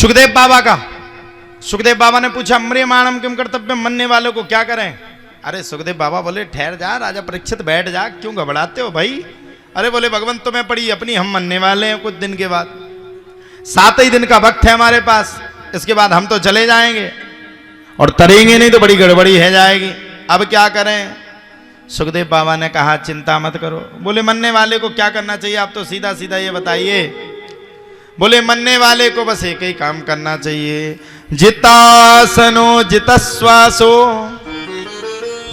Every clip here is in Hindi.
सुखदेव बाबा का। सुखदेव बाबा ने पूछा म्रियमाणम किम कर्तव्य, मरने वालों को क्या करें। अरे सुखदेव बाबा बोले ठहर जा राजा परीक्षित, बैठ जा, क्यों घबराते हो भाई। अरे बोले भगवान तुम्हें पड़ी अपनी, हम मरने वाले हैं कुछ दिन के बाद, 7 ही दिन का वक्त है हमारे पास, इसके बाद हम तो चले जाएंगे और तरेंगे नहीं तो बड़ी गड़बड़ी है जाएगी, अब क्या करें। सुखदेव बाबा ने कहा चिंता मत करो। बोले मरने वाले को क्या करना चाहिए, आप तो सीधा सीधा ये बताइए। बोले मरने वाले को बस एक ही काम करना चाहिए, जितासनो जितश्वासो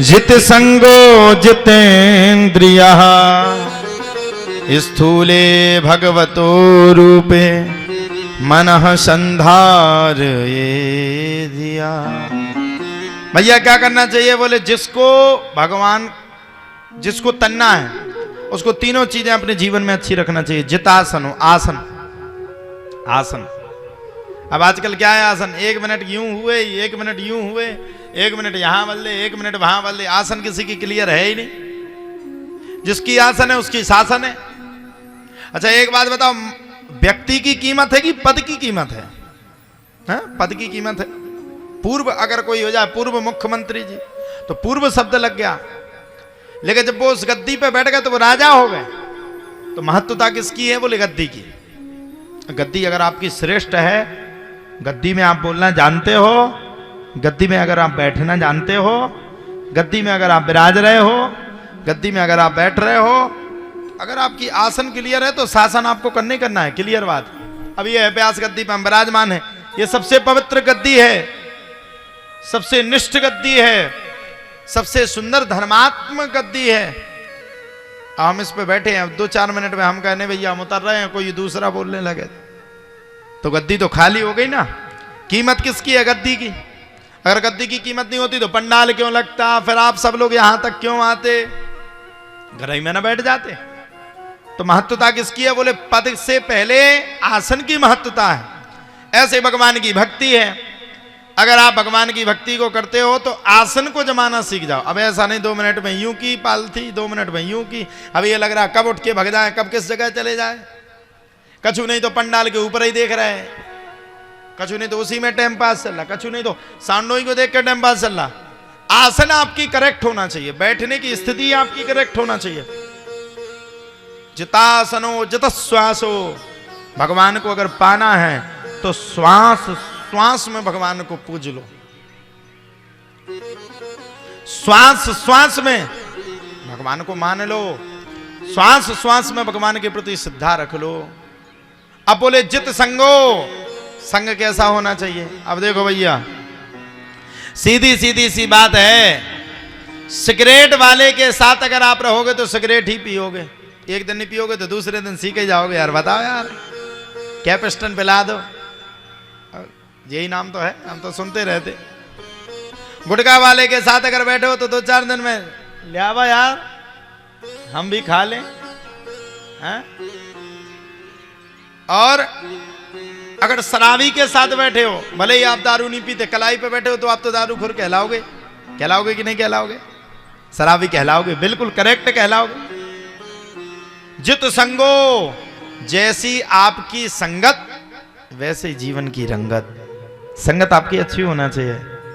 जित संगो जितेन्द्रिया स्थूले भगवतो रूपे मनः संधार ये दिया। भैया क्या करना चाहिए। बोले जिसको भगवान, जिसको तन्ना है उसको तीनों चीजें अपने जीवन में अच्छी रखना चाहिए। जितासन हो, आसन, आसन। अब आजकल क्या है आसन, 1 मिनट यूं हुए, 1 मिनट यूं हुए, 1 मिनट यहां बदले, 1 मिनट वहां बदले, आसन किसी की क्लियर है ही नहीं। जिसकी आसन है उसकी शासन है। अच्छा एक बात बताओ, व्यक्ति की कीमत है कि पद की कीमत है? पद की कीमत है। पूर्व अगर कोई हो जाए, पूर्व मुख्यमंत्री जी, तो पूर्व शब्द लग गया, लेकिन जब वो उस गद्दी पे बैठ गए तो वो राजा हो गए। तो महत्वता किसकी है? बोले गद्दी की। गद्दी अगर आपकी श्रेष्ठ है, गद्दी में आप बोलना जानते हो, गद्दी में अगर आप बैठना जानते हो, गद्दी में अगर आप विराज रहे हो, गद्दी में अगर आप बैठ रहे हो, अगर आपकी आसन क्लियर है तो शासन आपको करने करना है, क्लियर बात। अब ये व्यास गद्दी पे हम विराजमान है, ये सबसे पवित्र गद्दी है, सबसे निष्ठ गद्दी है, सबसे सुंदर धर्मात्मक गद्दी है। हम इस पे बैठे हैं, अब 2-4 मिनट में हम कहने भैया हम उतर रहे हैं, कोई दूसरा बोलने लगे तो गद्दी तो खाली हो गई ना। कीमत किसकी है? गद्दी की। अगर गद्दी की कीमत नहीं होती तो पंडाल क्यों लगता, फिर आप सब लोग यहां तक क्यों आते, घर ही में ना बैठ जाते। तो महत्वता किसकी है? बोले पद से पहले आसन की महत्वता है। ऐसे भगवान की भक्ति है। अगर आप भगवान की भक्ति को करते हो तो आसन को जमाना सीख जाओ। अब ऐसा नहीं 2 मिनट में यूं की पालथी, 2 मिनट में यूं की, अब ये लग रहा है कब उठ के भग जाए, कब किस जगह चले जाए। कछु नहीं तो पंडाल के ऊपर ही देख रहे हैं, कछु नहीं तो उसी में टाइम पास चल रहा, कछु नहीं तो सांडोई को देख कर टाइम पास चल रहा। आसन आपकी करेक्ट होना चाहिए, बैठने की स्थिति आपकी करेक्ट होना चाहिए। जितासनो जितश्वासो, भगवान को अगर पाना है तो श्वास श्वास में भगवान को पूज लो, श्वास श्वास में भगवान को मान लो, श्वास श्वास में भगवान के प्रति श्रद्धा रख लो। अब बोले जित संगो, संग कैसा होना चाहिए। अब देखो भैया सीधी सीधी सी बात है, सिगरेट वाले के साथ अगर आप रहोगे तो सिगरेट ही पियोगे, एक दिन नहीं पियोगे तो दूसरे दिन सीखे जाओगे। यार बताओ यार, कैपेस्टन पिला दो, यही नाम तो है, हम तो सुनते रहते। गुटखा वाले के साथ अगर बैठे हो तो 2-4 दिन में ले आवा यार, हम भी खा लें, हैं? और अगर शराबी के साथ बैठे हो, भले ही आप दारू नहीं पीते, कलाई पे बैठे हो तो आप तो दारूखोर कहलाओगे, कहलाओगे कि नहीं कहलाओगे? शराबी कहलाओगे, बिल्कुल करेक्ट कहलाओगे। जित संगो, जैसी आपकी संगत वैसे जीवन की रंगत। संगत आपकी अच्छी होना चाहिए।